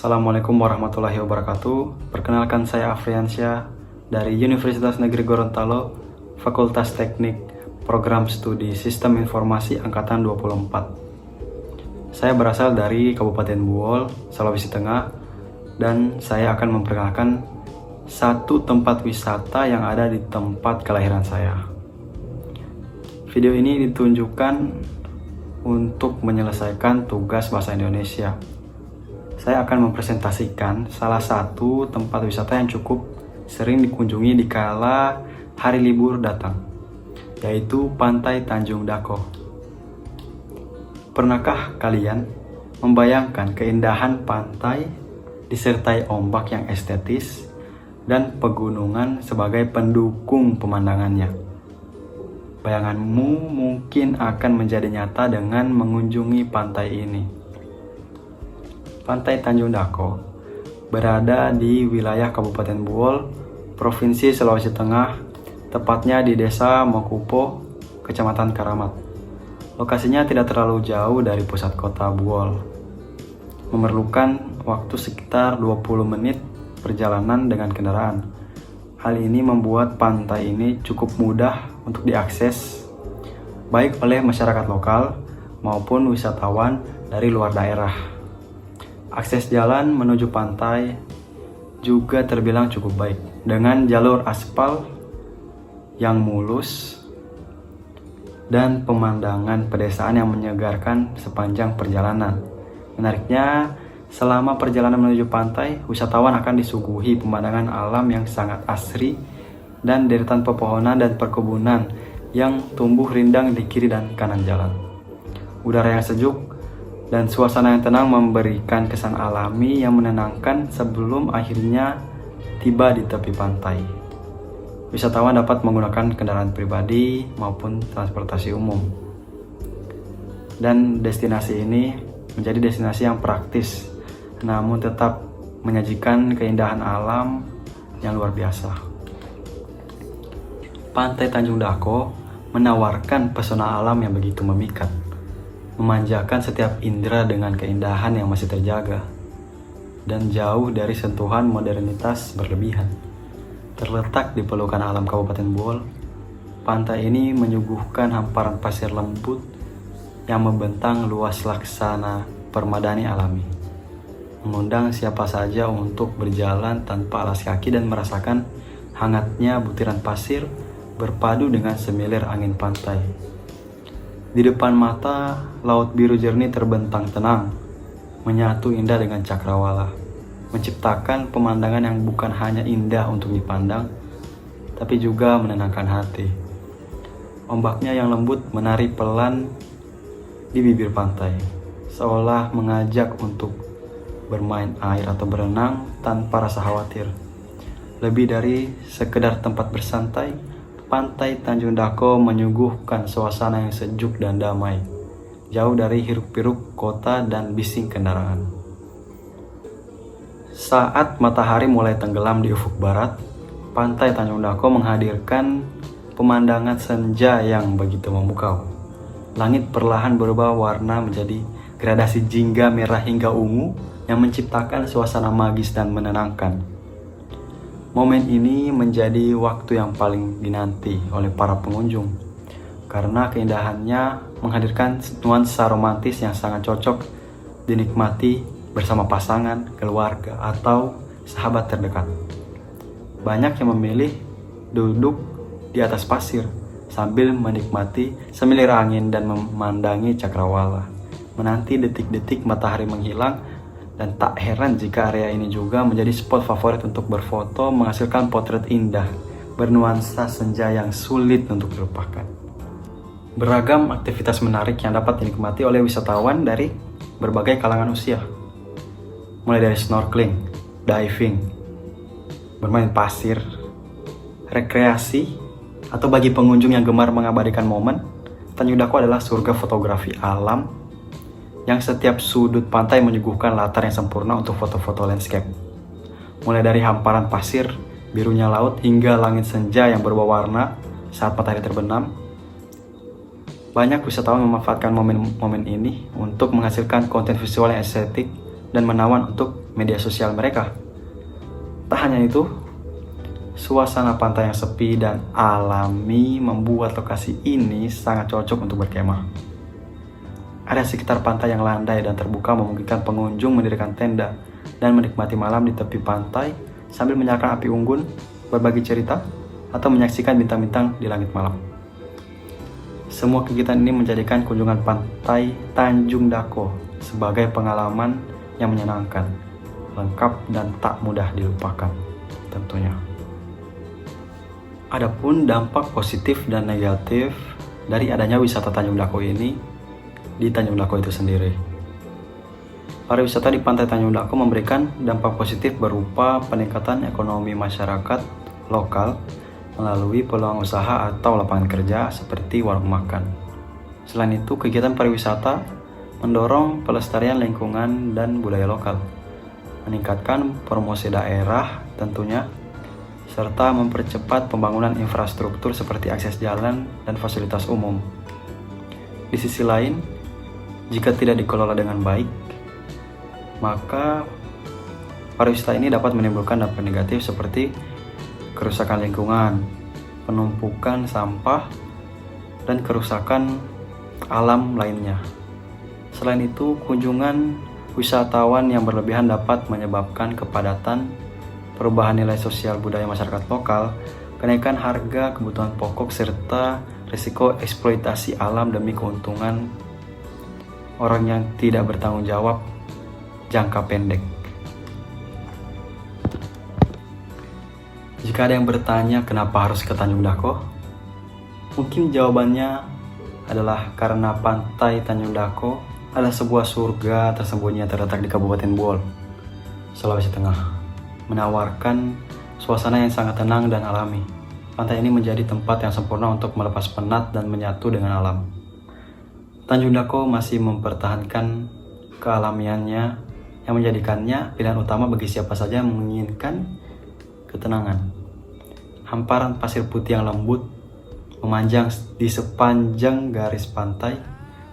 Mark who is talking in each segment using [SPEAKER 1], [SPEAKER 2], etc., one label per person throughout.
[SPEAKER 1] Assalamualaikum warahmatullahi wabarakatuh. Perkenalkan, saya Afriansyah dari Universitas Negeri Gorontalo, Fakultas Teknik, Program Studi Sistem Informasi Angkatan 24. Saya berasal dari Kabupaten Buol, Sulawesi Tengah, dan saya akan memperkenalkan satu tempat wisata yang ada di tempat kelahiran saya. Video ini ditunjukkan untuk menyelesaikan tugas bahasa Indonesia. Saya akan mempresentasikan salah satu tempat wisata yang cukup sering dikunjungi di kala hari libur datang, yaitu Pantai Tanjung Dako. Pernahkah kalian membayangkan keindahan pantai disertai ombak yang estetis dan pegunungan sebagai pendukung pemandangannya? Bayanganmu mungkin akan menjadi nyata dengan mengunjungi pantai ini. Pantai Tanjung Dako berada di wilayah Kabupaten Buol, Provinsi Sulawesi Tengah, tepatnya di Desa Mokupo, Kecamatan Karamat. Lokasinya tidak terlalu jauh dari pusat kota Buol, memerlukan waktu sekitar 20 menit perjalanan dengan kendaraan. Hal ini membuat pantai ini cukup mudah untuk diakses, baik oleh masyarakat lokal maupun wisatawan dari luar daerah. Akses jalan menuju pantai juga terbilang cukup baik, dengan jalur aspal yang mulus dan pemandangan pedesaan yang menyegarkan sepanjang perjalanan. Menariknya, selama perjalanan menuju pantai, wisatawan akan disuguhi pemandangan alam yang sangat asri dan deretan pepohonan dan perkebunan yang tumbuh rindang di kiri dan kanan jalan. Udara yang sejuk dan suasana yang tenang memberikan kesan alami yang menenangkan sebelum akhirnya tiba di tepi pantai. Wisatawan dapat menggunakan kendaraan pribadi maupun transportasi umum. Dan destinasi ini menjadi destinasi yang praktis, namun tetap menyajikan keindahan alam yang luar biasa. Pantai Tanjung Dako menawarkan pesona alam yang begitu memikat, memanjakan setiap indera dengan keindahan yang masih terjaga dan jauh dari sentuhan modernitas berlebihan. Terletak di pelukan alam Kabupaten Buol, pantai ini menyuguhkan hamparan pasir lembut yang membentang luas laksana permadani alami, mengundang siapa saja untuk berjalan tanpa alas kaki dan merasakan hangatnya butiran pasir berpadu dengan semilir angin pantai. Di depan mata, laut biru jernih terbentang tenang, menyatu indah dengan cakrawala, menciptakan pemandangan yang bukan hanya indah untuk dipandang, tapi juga menenangkan hati. Ombaknya yang lembut menari pelan di bibir pantai, seolah mengajak untuk bermain air atau berenang tanpa rasa khawatir. Lebih dari sekedar tempat bersantai, Pantai Tanjung Dako menyuguhkan suasana yang sejuk dan damai, jauh dari hiruk-pikuk kota dan bising kendaraan. Saat matahari mulai tenggelam di ufuk barat, Pantai Tanjung Dako menghadirkan pemandangan senja yang begitu memukau. Langit perlahan berubah warna menjadi gradasi jingga merah hingga ungu yang menciptakan suasana magis dan menenangkan. Momen ini menjadi waktu yang paling dinanti oleh para pengunjung karena keindahannya menghadirkan nuansa romantis yang sangat cocok dinikmati bersama pasangan, keluarga, atau sahabat terdekat. Banyak yang memilih duduk di atas pasir sambil menikmati semilir angin dan memandangi cakrawala, menanti detik-detik matahari menghilang. Dan tak heran jika area ini juga menjadi spot favorit untuk berfoto, menghasilkan potret indah bernuansa senja yang sulit untuk dilupakan. Beragam aktivitas menarik yang dapat dinikmati oleh wisatawan dari berbagai kalangan usia, mulai dari snorkeling, diving, bermain pasir, rekreasi, atau bagi pengunjung yang gemar mengabadikan momen, Tanjung Dako adalah surga fotografi alam yang setiap sudut pantai menyuguhkan latar yang sempurna untuk foto-foto landscape. Mulai dari hamparan pasir, birunya laut, hingga langit senja yang berubah warna saat matahari terbenam. Banyak wisatawan memanfaatkan momen-momen ini untuk menghasilkan konten visual yang estetik dan menawan untuk media sosial mereka. Tak hanya itu, suasana pantai yang sepi dan alami membuat lokasi ini sangat cocok untuk berkemah. Area sekitar pantai yang landai dan terbuka memungkinkan pengunjung mendirikan tenda dan menikmati malam di tepi pantai sambil menyalakan api unggun, berbagi cerita, atau menyaksikan bintang-bintang di langit malam. Semua kegiatan ini menjadikan kunjungan pantai Tanjung Dako sebagai pengalaman yang menyenangkan, lengkap, dan tak mudah dilupakan tentunya. Adapun dampak positif dan negatif dari adanya wisata Tanjung Dako ini di Tanjung Dako itu sendiri. Pariwisata di Pantai Tanjung Dako memberikan dampak positif berupa peningkatan ekonomi masyarakat lokal melalui peluang usaha atau lapangan kerja seperti warung makan. Selain itu, kegiatan pariwisata mendorong pelestarian lingkungan dan budaya lokal, meningkatkan promosi daerah tentunya, serta mempercepat pembangunan infrastruktur seperti akses jalan dan fasilitas umum. Di sisi lain, jika tidak dikelola dengan baik, maka pariwisata ini dapat menimbulkan dampak negatif seperti kerusakan lingkungan, penumpukan sampah, dan kerusakan alam lainnya. Selain itu, kunjungan wisatawan yang berlebihan dapat menyebabkan kepadatan, perubahan nilai sosial budaya masyarakat lokal, kenaikan harga kebutuhan pokok, serta risiko eksploitasi alam demi keuntungan orang yang tidak bertanggung jawab jangka pendek. Jika ada yang bertanya kenapa harus ke Tanjung Dako, mungkin jawabannya adalah karena Pantai Tanjung Dako adalah sebuah surga tersembunyi yang terletak di Kabupaten Bool, Sulawesi Tengah, menawarkan suasana yang sangat tenang dan alami. Pantai ini menjadi tempat yang sempurna untuk melepas penat dan menyatu dengan alam. Tanjung Dako masih mempertahankan kealamiannya yang menjadikannya pilihan utama bagi siapa saja yang menginginkan ketenangan. Hamparan pasir putih yang lembut memanjang di sepanjang garis pantai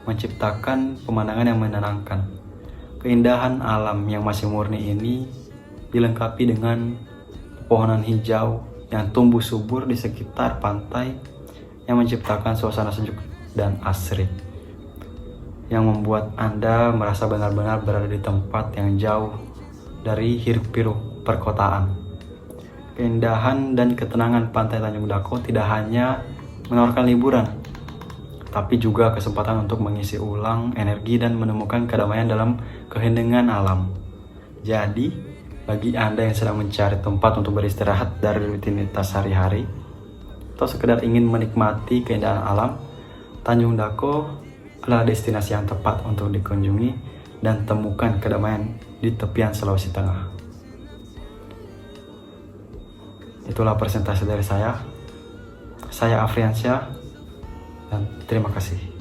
[SPEAKER 1] menciptakan pemandangan yang menenangkan. Keindahan alam yang masih murni ini dilengkapi dengan pepohonan hijau yang tumbuh subur di sekitar pantai yang menciptakan suasana sejuk dan asri, yang membuat Anda merasa benar-benar berada di tempat yang jauh dari hiruk-pikuk perkotaan. Keindahan dan ketenangan Pantai Tanjung Dako tidak hanya menawarkan liburan, tapi juga kesempatan untuk mengisi ulang energi dan menemukan kedamaian dalam keheningan alam. Jadi, bagi Anda yang sedang mencari tempat untuk beristirahat dari rutinitas sehari-hari, atau sekedar ingin menikmati keindahan alam, Tanjung Dako adalah destinasi yang tepat untuk dikunjungi dan temukan kedamaian di tepian Sulawesi Tengah. Itulah presentasi dari saya. Saya Afriansyah, dan terima kasih.